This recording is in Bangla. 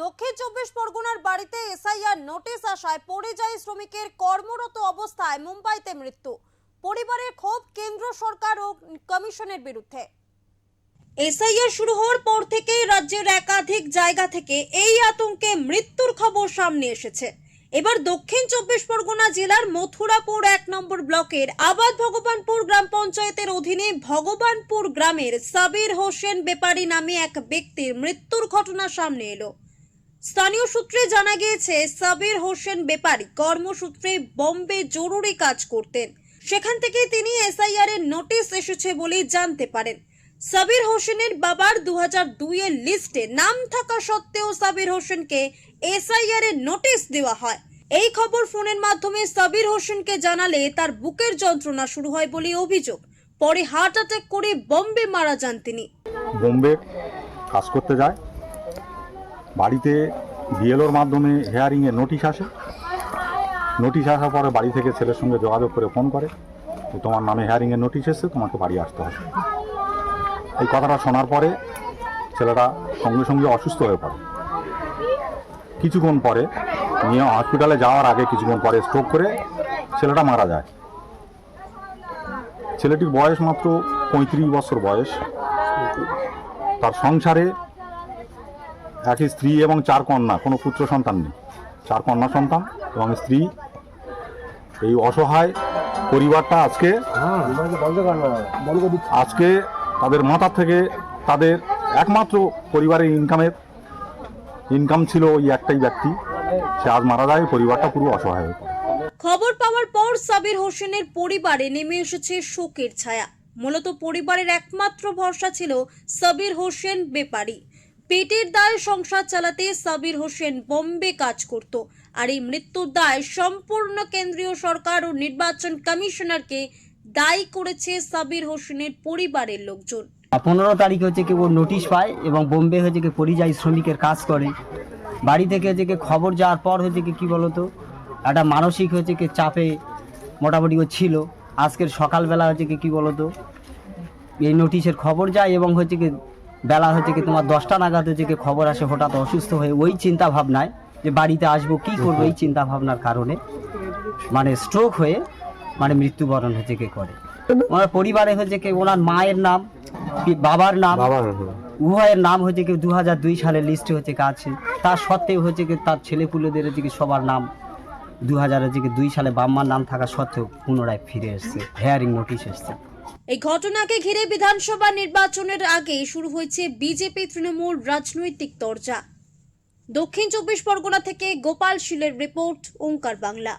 দক্ষিণ চব্বিশ পরগনার বাড়িতে এসআইআর নোটিশ আসায় পরিযায়ী শ্রমিকের কর্মরত অবস্থায় মুম্বাইতে মৃত্যু। পরিবারের ক্ষোভ কেন্দ্র সরকার ও কমিশনের বিরুদ্ধে। এসআইআর শুরু হওয়ার পর থেকেই রাজ্যের একাধিক জায়গা থেকে এই আতঙ্কে মৃত্যুর খবর সামনে এসেছে। এবার দক্ষিণ চব্বিশ পরগনা জেলার মথুরাপুর 1 নম্বর ব্লকের আবাদ ভগবানপুর গ্রাম পঞ্চায়েতের অধীনে ভগবানপুর গ্রামের সাবির হোসেন বেপারী নামে এক ব্যক্তির মৃত্যুর ঘটনা সামনে এলো। স্থানীয় সূত্রে জানা গিয়েছে, সাবির হোসেন বেপারী কর্মসূত্রে বোম্বে জরুরি কাজ করতেন। সেখান থেকে তিনি এসআইআর এর নোটিশ এসেছে বলে জানতে পারেন। সাবির হোসেনের বাবার 2002 এর লিস্টে নাম থাকা সত্ত্বেও সাবির হোসেনকে এসআইআর এর নোটিশ দেওয়া হয়। এই খবর ফোনের মাধ্যমে সাবির হোসেনকে জানালে তার বুকের যন্ত্রণা শুরু হয় বলে অভিযোগ। পরে হার্ট অ্যাটাক করে বোম্বে মারা যান তিনি। বোম্বে কাজ করতে যায়, বাড়িতে বিএলওর মাধ্যমে হিয়ারিংয়ের নোটিশ আসে। নোটিশ আসার পরে বাড়ি থেকে ছেলের সঙ্গে যোগাযোগ করে ফোন করে, তো তোমার নামে হিয়ারিংয়ের নোটিশ এসেছে, তোমাকে বাড়ি আসতে হবে। এই কথাটা শোনার পরে ছেলেটা সঙ্গে সঙ্গে অসুস্থ হয়ে পড়ে। কিছুক্ষণ পরে নিয়ে হসপিটালে যাওয়ার আগে কিছুক্ষণ পরে স্ট্রোক করে ছেলেটা মারা যায়। ছেলেটির বয়স মাত্র 35 বছর বয়স। তার সংসারে একই স্ত্রী এবং 4 কন্যা, কোনো পুত্র সন্তান নেই। 4 কন্যা সন্তান এবং স্ত্রী। এই অসহায় পরিবারটা আজকে তাদের মাথা থেকে তাদের একমাত্র পরিবারের ইনকাম ছিল ওই একটাই ব্যক্তি, সে আজ মারা যায়। পরিবারটা পুরো অসহায় হয়ে পড়ে। খবর পাওয়ার পর সাবির হোসেনের পরিবারে নেমে এসেছে শোকের ছায়া। মূলত পরিবারের একমাত্র ভরসা ছিল সাবির হোসেন বেপারী। পেটের দায়ে সংসার চালাতে সাবির হোসেন বোম্বে কাজ করত। আর এই মৃত্যুর দায় সম্পূর্ণ কেন্দ্রীয় সরকার ও নির্বাচন কমিশনারকে দায়ী করেছে সাবির হোসেনের পরিবারের লোকজন। 15 তারিখ হচ্ছে কি ও নোটিশ পায় এবং বোম্বে হচ্ছে কি পরিযায়ী শ্রমিকের কাজ করে। বাড়ি থেকে হচ্ছে কি খবর যাওয়ার পর হচ্ছে কি বলতো একটা মানসিক হচ্ছে কি চাপে মোটামুটি ও ছিল। আজকের সকালবেলা হচ্ছে কি বলতো এই নোটিশের খবর যায় এবং হচ্ছে কি বেলা হচ্ছে কি তোমার 10টা নাগাদ হচ্ছে কি খবর আসে হঠাৎ অসুস্থ হয়ে। ওই চিন্তা ভাবনায় যে বাড়িতে আসবো কি করবো, এই চিন্তা ভাবনার কারণে মানে স্ট্রোক হয়ে মানে মৃত্যুবরণ হচ্ছে কি করে। ওনার পরিবারে হচ্ছে কি ওনার মায়ের নাম, বাবার নাম, উভয়ের নাম হচ্ছে কি 2002 সালের লিস্টে হচ্ছে কি আছে। তার সত্ত্বেও হচ্ছে কি তার ছেলেপুলেদের হচ্ছে কি সবার নাম 2002 সালে বাম্মার নাম থাকা সত্ত্বেও পুনরায় ফিরে এসছে, হিয়ারিং নোটিশ এসছে। এই ঘটনাকে ঘিরে বিধানসভা নির্বাচনের আগে শুরু হয়েছে বিজেপি তৃণমূল রাজনৈতিক চর্চা। দক্ষিণ চব্বিশ পরগনা থেকে গোপাল শীলের রিপোর্ট, ওঙ্কার বাংলা।